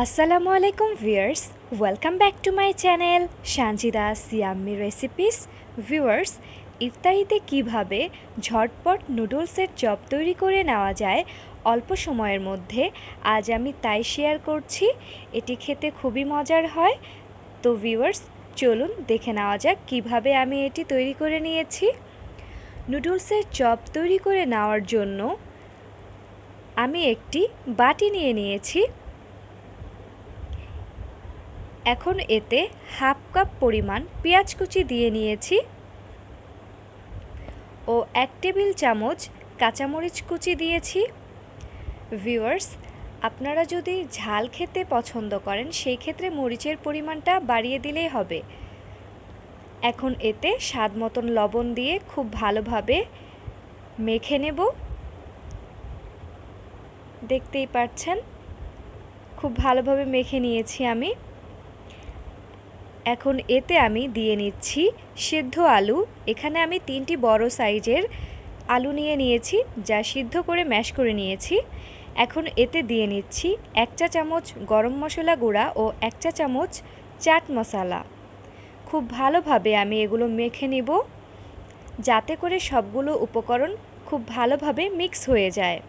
আসসালামু আলাইকুম viewers, welcome back to my channel Sanjida Siyammi recipes. Viewers, ইফতারিতে কিভাবে ঝটপট নুডলসের চপ তৈরি করে নেওয়া যায় অল্প সময়ের মধ্যে, আজ আমি তাই শেয়ার করছি। এটি খেতে খুবই মজার হয়। তো ভিউয়ার্স, চলুন দেখে নেওয়া যাক কিভাবে আমি এটি তৈরি করে নিয়েছি। নুডলসের চপ তৈরি করে নেওয়ার জন্য আমি একটি বাটি নিয়ে নিয়েছি। এখন এতে হাফ কাপ পরিমাণ পেঁয়াজ কুচি দিয়ে নিয়েছি ও 1 টেবিল চামচ কাঁচামরিচ কুচি দিয়েছি। ভিউয়ার্স, আপনারা যদি ঝাল খেতে পছন্দ করেন সেই ক্ষেত্রে মরিচের পরিমাণটা বাড়িয়ে দিলেই হবে। এখন এতে স্বাদ মতন লবণ দিয়ে খুব ভালোভাবে মেখে নেব। দেখতেই পাচ্ছেন খুব ভালোভাবে মেখে নিয়েছি আমি। এখন এতে আমি দিয়ে নিচ্ছি সিদ্ধ আলু। এখানে আমি 3টি বড় সাইজের আলু নিয়ে নিয়েছি, যা সিদ্ধ করে ম্যাশ করে নিয়েছি। এখন এতে দিয়ে নিচ্ছি 1 চা চামচ গরম মশলা গুঁড়া ও 1 চা চামচ চাট মশলা। খুব ভালোভাবে আমি এগুলো মেখে নিব, যাতে করে সবগুলো উপকরণ খুব ভালোভাবে মিক্স হয়ে যায়।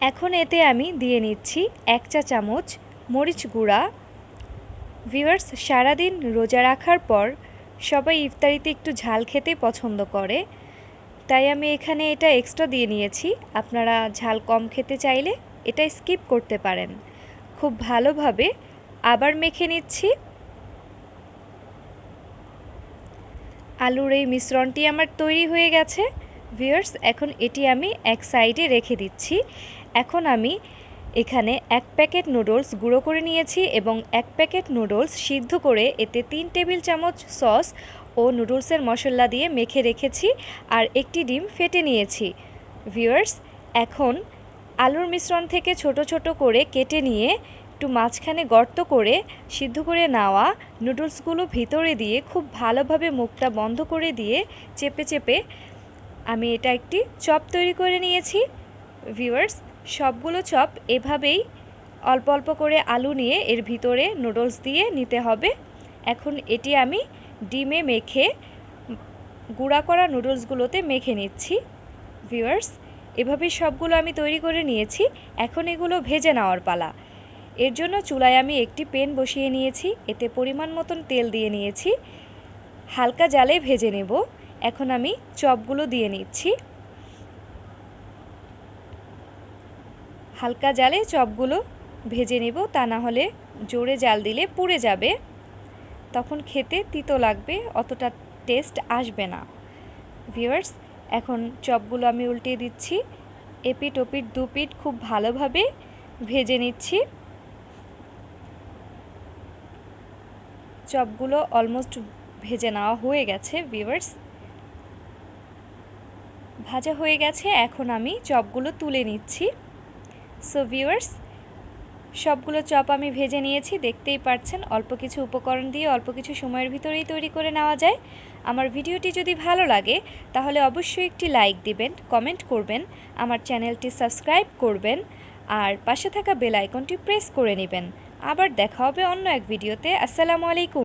এখন এতে আমি দিয়ে নিচ্ছি 1 চা চামচ মরিচ গুঁড়া। ভিউয়ার্স, সারাদিন রোজা রাখার পর সবাই ইফতারিতে একটু ঝাল খেতে পছন্দ করে, তাই আমি এখানে এটা এক্সট্রা দিয়ে নিয়েছি। আপনারা ঝাল কম খেতে চাইলে এটা স্কিপ করতে পারেন। খুব ভালোভাবে আবার মেখে নিচ্ছি। আলুর এই মিশ্রণটি আমার তৈরি হয়ে গেছে। ভিউয়ার্স, এখন এটি আমি এক সাইডে রেখে দিচ্ছি। এখন আমি এখানে 1 প্যাকেট নুডলস গুঁড়ো করে নিয়েছি এবং 1 প্যাকেট নুডলস সিদ্ধ করে এতে 3 টেবিল চামচ সস ও নুডলসের মশলা দিয়ে মেখে রেখেছি, আর একটি ডিম ফেটে নিয়েছি। ভিউয়ার্স, এখন আলুর মিশ্রণ থেকে ছোট ছোট করে কেটে নিয়ে একটু মাঝখানে গর্ত করে সিদ্ধ করে নেওয়া নুডলসগুলো ভিতরে দিয়ে খুব ভালোভাবে মুখটা বন্ধ করে দিয়ে চেপে চেপে আমি এটা একটি চপ তৈরি করে নিয়েছি। ভিউয়ার্স, সবগুলো চপ এভাবেই অল্প অল্প করে আলু নিয়ে এর ভিতরে নুডলস দিয়ে নিতে হবে। এখন এটি আমি ডিমে মেখে গুঁড়া করা নুডলসগুলোতে মেখে নিচ্ছি। ভিউয়ার্স, এভাবেই সবগুলো আমি তৈরি করে নিয়েছি। এখন এগুলো ভেজে নেওয়ার পালা। এর জন্য চুলায় আমি একটি প্যান বসিয়ে নিয়েছি, এতে পরিমাণ মতন তেল দিয়ে নিয়েছি। হালকা জালে ভেজে নেব। এখন আমি চপগুলো দিয়ে নিচ্ছি। হালকা জালে চপগুলো ভেজে নেব, তা না হলে জোরে জাল দিলে পুড়ে যাবে, তখন খেতে তিতো লাগবে, অতটা টেস্ট আসবে না। ভিউয়ার্স, এখন চপগুলো আমি উল্টিয়ে দিচ্ছি। এপিট ওপিট দুপিট খুব ভালোভাবে ভেজে নিচ্ছি। চপগুলো অলমোস্ট ভেজে নেওয়া হয়ে গেছে। ভিউয়ার্স, ভাজা হয়ে গেছে। এখন আমি চপগুলো তুলে নিচ্ছি। সো ভিউয়ার্স, সবগুলো চপ আমি ভেজে নিয়েছি। দেখতেই পাচ্ছেন অল্প কিছু উপকরণ দিয়ে অল্প কিছু সময়ের ভিতরেই তৈরি করে নেওয়া যায়। আমার ভিডিওটি যদি ভালো লাগে তাহলে অবশ্যই একটি লাইক দিবেন, কমেন্ট করবেন, আমার চ্যানেলটি সাবস্ক্রাইব করবেন, আর পাশে থাকা বেল আইকনটি প্রেস করে নেবেন। আবার দেখা হবে অন্য এক ভিডিওতে। আসসালামু আলাইকুম।